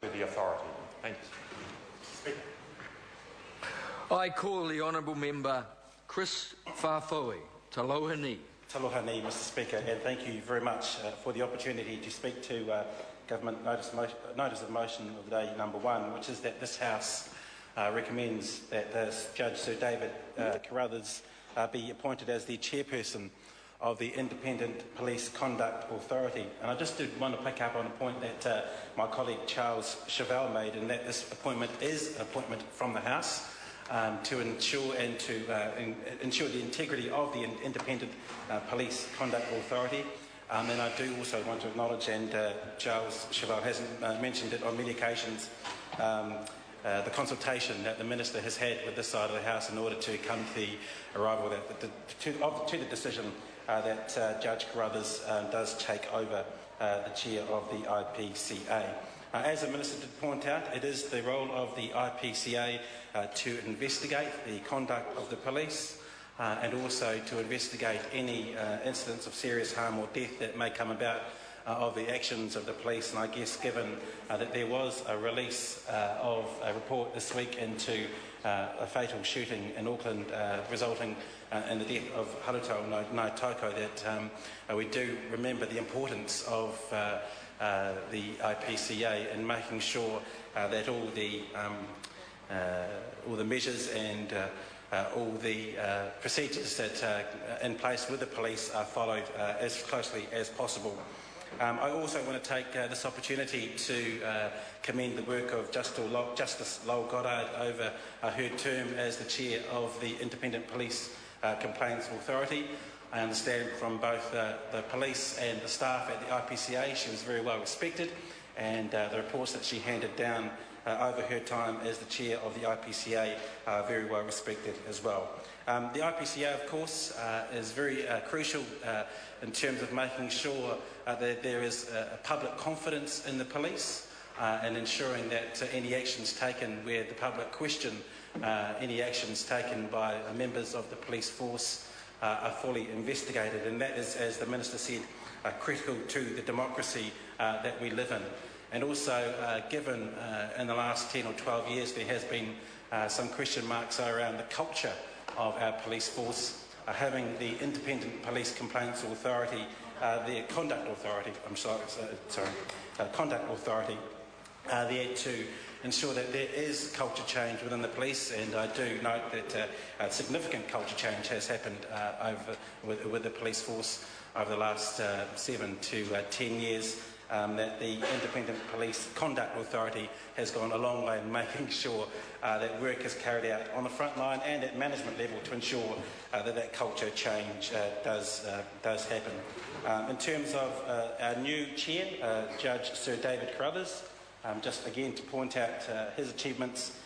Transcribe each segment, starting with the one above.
with the authority. Thank you. Speaker. I call the Honourable Member Chris Whawhauhoi. Taloha ni. Taloha ni, Mr Speaker, and thank you very much for the opportunity to speak to Government Notice of Motion of the day number 1, which is that this House recommends that Judge Sir David Carruthers be appointed as the chairperson of the Independent Police Conduct Authority. And I just did want to pick up on a point that my colleague Charles Chevelle made, and that this appointment is an appointment from the House to ensure ensure the integrity of the Independent Police Conduct Authority. And I do also want to acknowledge, and Charles Chevelle hasn't mentioned it on many occasions, the consultation that the Minister has had with this side of the House in order to come to the arrival to the decision that Judge Carruthers does take over the chair of the IPCA. As the Minister did point out, it is the role of the IPCA to investigate the conduct of the police and also to investigate any incidents of serious harm or death that may come about of the actions of the police. And I guess given that there was a release of a report this week into a fatal shooting in Auckland resulting in the death of Haruto Ngai Taiko, that we do remember the importance of the IPCA in making sure that all the measures and all the procedures that are in place with the police are followed as closely as possible. I also want to take this opportunity to commend the work of Justice Lowell Goddard over her term as the chair of the Independent Police Complaints Authority. I understand from both the police and the staff at the IPCA she was very well respected, and the reports that she handed down over her time as the chair of the IPCA are very well respected as well. The IPCA, of course, is very crucial in terms of making sure that there is public confidence in the police and ensuring that any actions taken where the public question any actions taken by members of the police force are fully investigated. And that is, as the Minister said, critical to the democracy that we live in. And also, given in the last 10 or 12 years there has been some question marks around the culture of our police force, having the Independent Police Complaints Authority, the Conduct Authority, Conduct Authority, there to ensure that there is culture change within the police. And I do note that significant culture change has happened with the police force over the last 7 to 10 years. That the Independent Police Conduct Authority has gone a long way in making sure that work is carried out on the front line and at management level to ensure that culture change does happen. In terms of our new chair, Judge Sir David Carruthers, just again to point out his achievements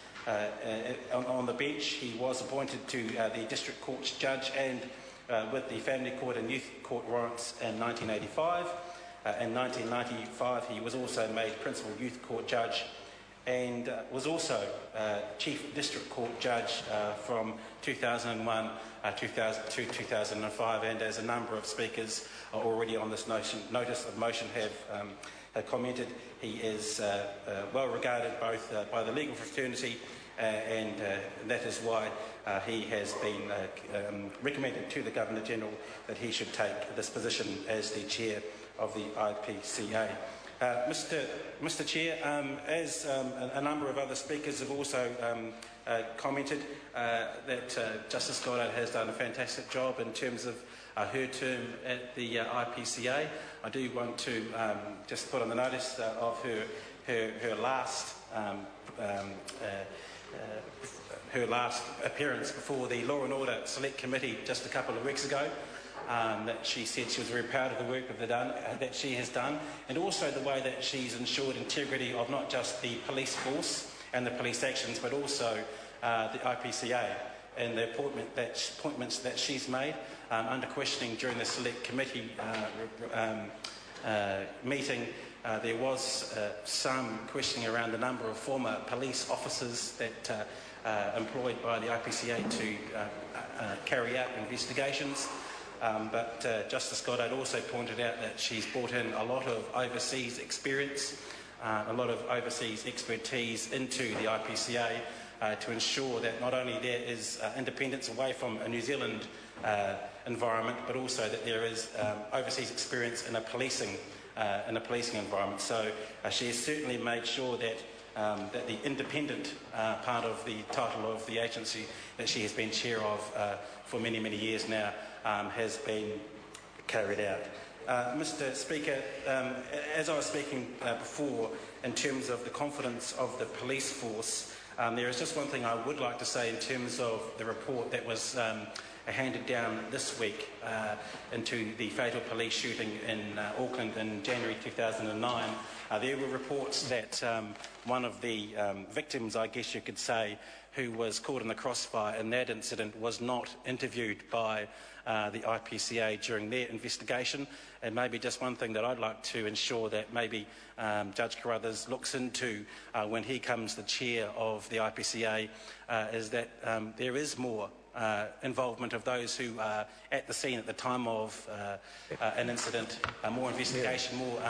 on the bench. He was appointed to the District Court's judge and with the Family Court and Youth Court warrants in 1985. In 1995 he was also made Principal Youth Court Judge and was also Chief District Court Judge from 2001 to 2005, and as a number of speakers already on this notice of motion have commented, he is well regarded both by the legal fraternity and that is why he has been recommended to the Governor-General that he should take this position as the Chair of the IPCA. Mr Chair, as a number of other speakers have also commented that Justice Goddard has done a fantastic job in terms of her term at the IPCA. I do want to just put on the notice of her last appearance before the Law and Order Select Committee just a couple of weeks ago. That she said she was very proud of the work that she has done, and also the way that she's ensured integrity of not just the police force and the police actions, but also the IPCA and the appointments that she's made under questioning during the Select Committee meeting. There was some questioning around the number of former police officers that employed by the IPCA to carry out investigations. But Justice Goddard also pointed out that she's brought in a lot of overseas experience a lot of overseas expertise into the IPCA to ensure that not only there is independence away from a New Zealand environment, but also that there is overseas experience in a policing environment. So she has certainly made sure that that the independent part of the title of the agency that she has been chair of for many, many years now has been carried out. Mr. Speaker, as I was speaking before, in terms of the confidence of the police force, there is just one thing I would like to say in terms of the report that was handed down this week into the fatal police shooting in Auckland in January 2009. There were reports that one of the victims, I guess you could say, who was caught in the crossfire in that incident was not interviewed by the IPCA during their investigation. And maybe just one thing that I'd like to ensure that maybe Judge Carruthers looks into when he comes the chair of the IPCA is that there is more involvement of those who are at the scene at the time of an incident, more investigation, more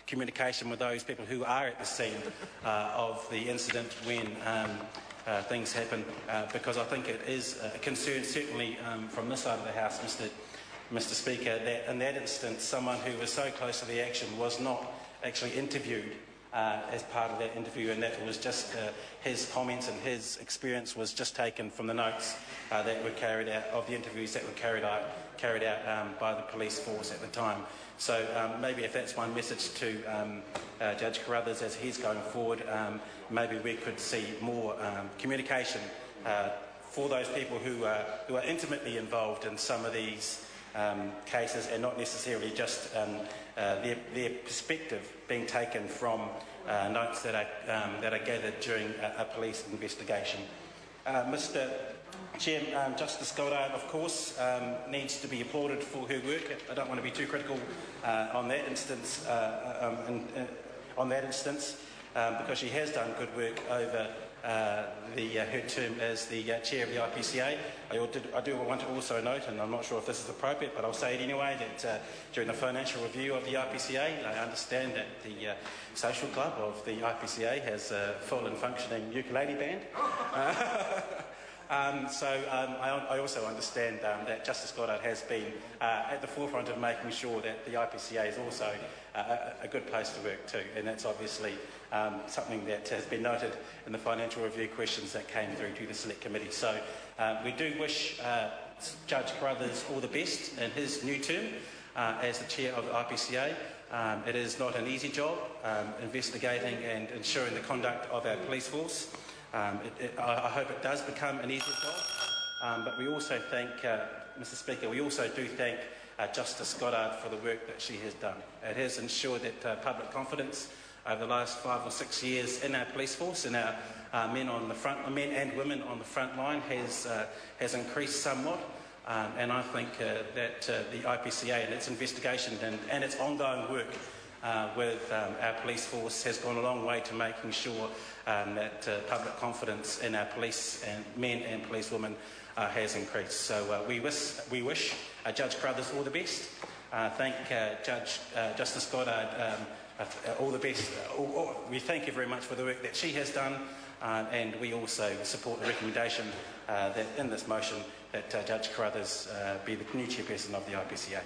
communication with those people who are at the scene of the incident when things happen, because I think it is a concern, certainly from this side of the House, Mr. Speaker, that in that instance someone who was so close to the action was not actually interviewed as part of that interview, and that it was just his comments and his experience was just taken from the notes that were carried out of the interviews that were carried out by the police force at the time. So maybe if that's one message to Judge Carruthers as he's going forward, maybe we could see more communication for those people who are intimately involved in some of these cases, and not necessarily just their perspective being taken from notes that are gathered during a police investigation. Mr. Chair, Justice Goddard, of course, needs to be applauded for her work. I don't want to be too critical on that instance, because she has done good work over her term as the chair of the IPCA. I do want to also note, and I'm not sure if this is appropriate, but I'll say it anyway, that during the financial review of the IPCA, I understand that the social club of the IPCA has a full and functioning ukulele band. I also understand that Justice Goddard has been at the forefront of making sure that the IPCA is also a good place to work too, and that's obviously something that has been noted in the financial review questions that came through to the Select Committee. So we do wish Judge Carruthers all the best in his new term as the chair of the IPCA. It is not an easy job investigating and ensuring the conduct of our police force. I hope it does become an easier job, but we also thank, Mr. Speaker, we also do thank Justice Goddard for the work that she has done. It has ensured that public confidence over the last 5 or 6 years in our police force and our men and women on the front line has increased somewhat, and I think that the IPCA and its investigation and its ongoing work with our police force has gone a long way to making sure that public confidence in our police and men and policewomen has increased. So we wish Judge Carruthers all the best. Thank Justice Goddard all the best. We thank you very much for the work that she has done, and we also support the recommendation that in this motion that Judge Carruthers be the new chairperson of the IPCA.